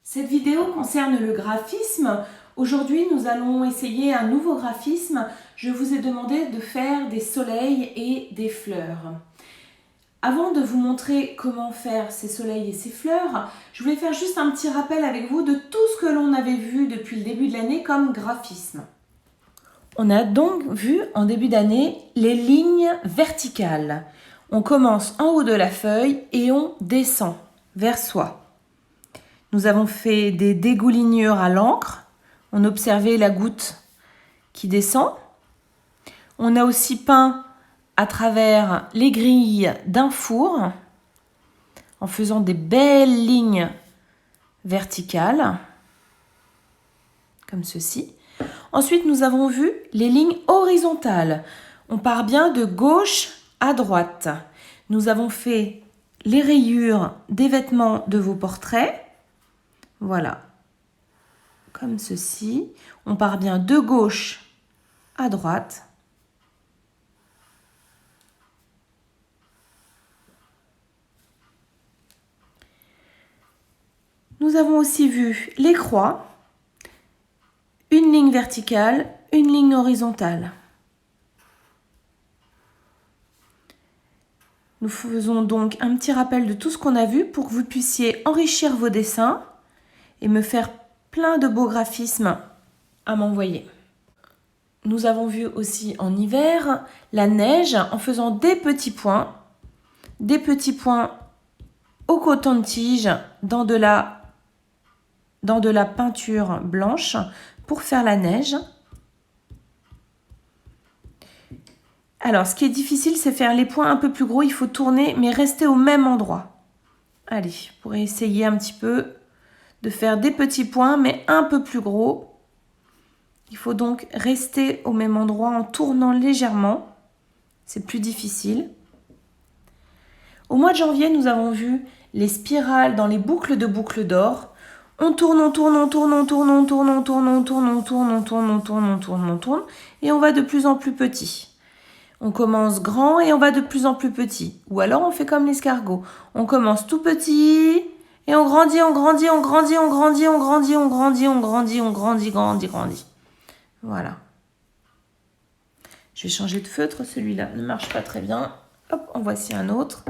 Cette vidéo concerne le graphisme. Aujourd'hui, nous allons essayer un nouveau graphisme. Je vous ai demandé de faire des soleils et des fleurs. Avant de vous montrer comment faire ces soleils et ces fleurs, je voulais faire juste un petit rappel avec vous de tout ce que l'on avait vu depuis le début de l'année comme graphisme. On a donc vu en début d'année les lignes verticales. On commence en haut de la feuille et on descend vers soi. Nous avons fait des dégoulinures à l'encre. On observait la goutte qui descend. On a aussi peint à travers les grilles d'un four en faisant des belles lignes verticales, comme ceci. Ensuite, nous avons vu les lignes horizontales. On part bien de gauche à droite. Nous avons fait les rayures des vêtements de vos portraits. Voilà, comme ceci. On part bien de gauche à droite. Nous avons aussi vu les croix, une ligne verticale, une ligne horizontale. Nous faisons donc un petit rappel de tout ce qu'on a vu pour que vous puissiez enrichir vos dessins et me faire plein de beaux graphismes à m'envoyer. Nous avons vu aussi en hiver la neige en faisant des petits points au coton-tige dans de la peinture blanche pour faire la neige. Alors, ce qui est difficile, c'est faire les points un peu plus gros. Il faut tourner, mais rester au même endroit. Allez, je pourrais essayer un petit peu de faire des petits points, mais un peu plus gros. Il faut donc rester au même endroit en tournant légèrement. C'est plus difficile. Au mois de janvier, nous avons vu les spirales dans les boucles de boucles d'or. On tourne, on tourne, on tourne, on tourne, on tourne, on tourne, on tourne, on tourne, on tourne, on tourne, on tourne, on tourne, et on va de plus en plus petit. On commence grand et on va de plus en plus petit. Ou alors on fait comme l'escargot. On commence tout petit et on grandit, on grandit, on grandit, on grandit, on grandit, on grandit, on grandit, on grandit, grandit, grandit. Voilà. Je vais changer de feutre, celui-là ne marche pas très bien. Hop, en voici un autre.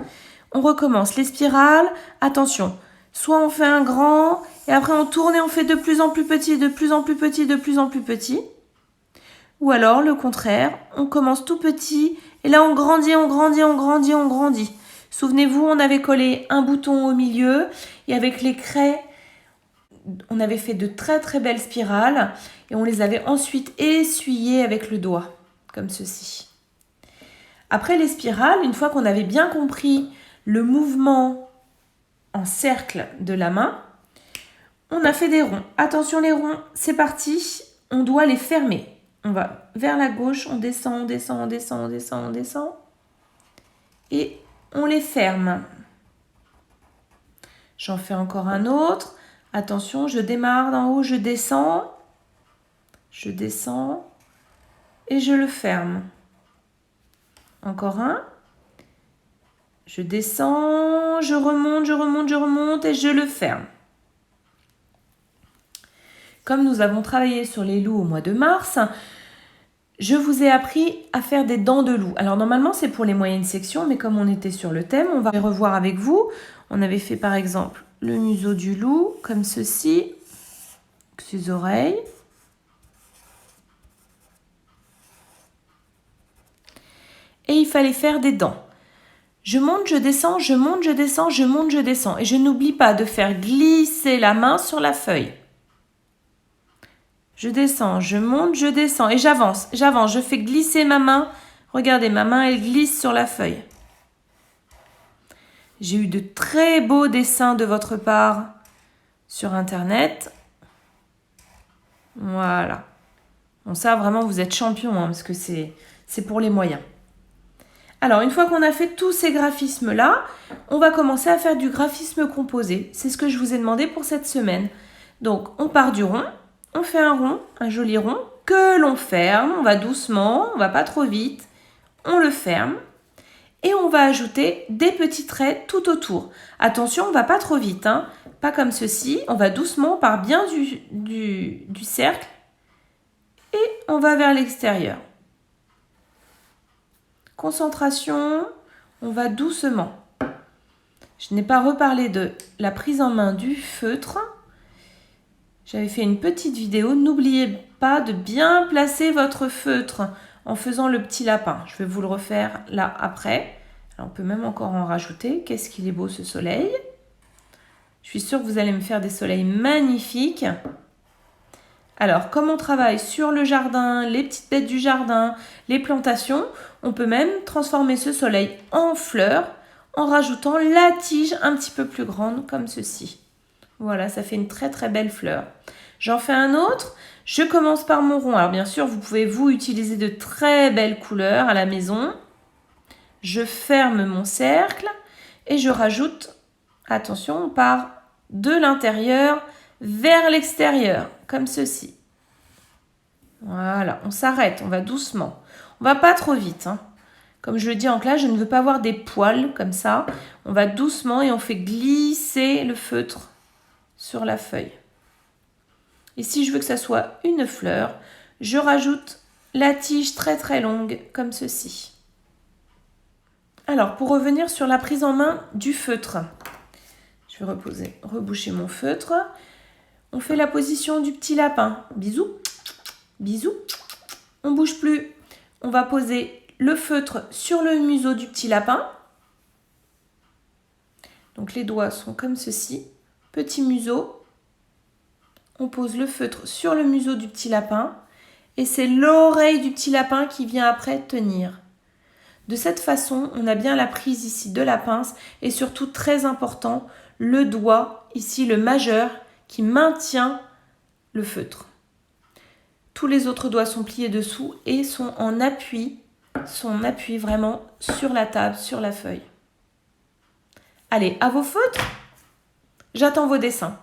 On recommence les spirales. Attention, soit on fait un grand et après on tourne et on fait de plus en plus petit, de plus en plus petit, de plus en plus petit. Ou alors, le contraire, on commence tout petit et là on grandit, on grandit, on grandit, on grandit. Souvenez-vous, on avait collé un bouton au milieu et avec les craies, on avait fait de très très belles spirales et on les avait ensuite essuyées avec le doigt, comme ceci. Après les spirales, une fois qu'on avait bien compris le mouvement en cercle de la main, on a fait des ronds. Attention les ronds, c'est parti, on doit les fermer. On va vers la gauche, on descend, on descend, on descend, on descend, on descend. Et on les ferme. J'en fais encore un autre. Attention, je démarre d'en haut, je descends. Je descends. Et je le ferme. Encore un. Je descends, je remonte, je remonte, je remonte et je le ferme. Comme nous avons travaillé sur les loups au mois de mars, je vous ai appris à faire des dents de loup. Alors normalement c'est pour les moyennes sections, mais comme on était sur le thème, on va les revoir avec vous. On avait fait par exemple le museau du loup, comme ceci, ses oreilles. Et il fallait faire des dents. Je monte, je descends, je monte, je descends, je monte, je descends. Et je n'oublie pas de faire glisser la main sur la feuille. Je descends, je monte, je descends et j'avance, je fais glisser ma main. Regardez, ma main, elle glisse sur la feuille. J'ai eu de très beaux dessins de votre part sur Internet. Voilà. Bon, ça, vraiment, vous êtes champion, hein, parce que c'est pour les moyens. Alors, une fois qu'on a fait tous ces graphismes-là, on va commencer à faire du graphisme composé. C'est ce que je vous ai demandé pour cette semaine. Donc, on part du rond. On fait un rond, un joli rond, que l'on ferme. On va doucement, on va pas trop vite. On le ferme. Et on va ajouter des petits traits tout autour. Attention, on ne va pas trop vite, hein. Pas comme ceci. On va doucement, on part bien du cercle. Et on va vers l'extérieur. Concentration, on va doucement. Je n'ai pas reparlé de la prise en main du feutre. J'avais fait une petite vidéo. N'oubliez pas de bien placer votre feutre en faisant le petit lapin. Je vais vous le refaire là après. Alors, on peut même encore en rajouter. Qu'est-ce qu'il est beau ce soleil. Je suis sûre que vous allez me faire des soleils magnifiques. Alors, comme on travaille sur le jardin, les petites bêtes du jardin, les plantations, on peut même transformer ce soleil en fleurs en rajoutant la tige un petit peu plus grande comme ceci. Voilà, ça fait une très très belle fleur. J'en fais un autre. Je commence par mon rond. Alors bien sûr, vous pouvez utiliser de très belles couleurs à la maison. Je ferme mon cercle et je rajoute, attention, on part de l'intérieur vers l'extérieur, comme ceci. Voilà, on s'arrête, on va doucement. On va pas trop vite, hein. Comme je le dis en classe, je ne veux pas avoir des poils comme ça. On va doucement et on fait glisser le feutre sur la feuille. Et si je veux que ça soit une fleur, je rajoute la tige très très longue comme ceci. Alors, pour revenir sur la prise en main du feutre, je vais reboucher mon feutre. On fait la position du petit lapin. Bisous, bisous. On ne bouge plus. On va poser le feutre sur le museau du petit lapin. Donc les doigts sont comme ceci. Petit museau. On pose le feutre sur le museau du petit lapin. Et c'est l'oreille du petit lapin qui vient après tenir. De cette façon, on a bien la prise ici de la pince et surtout, très important, le doigt, ici le majeur, qui maintient le feutre. Tous les autres doigts sont pliés dessous et sont en appui vraiment sur la table, sur la feuille. Allez, à vos feutres, j'attends vos dessins.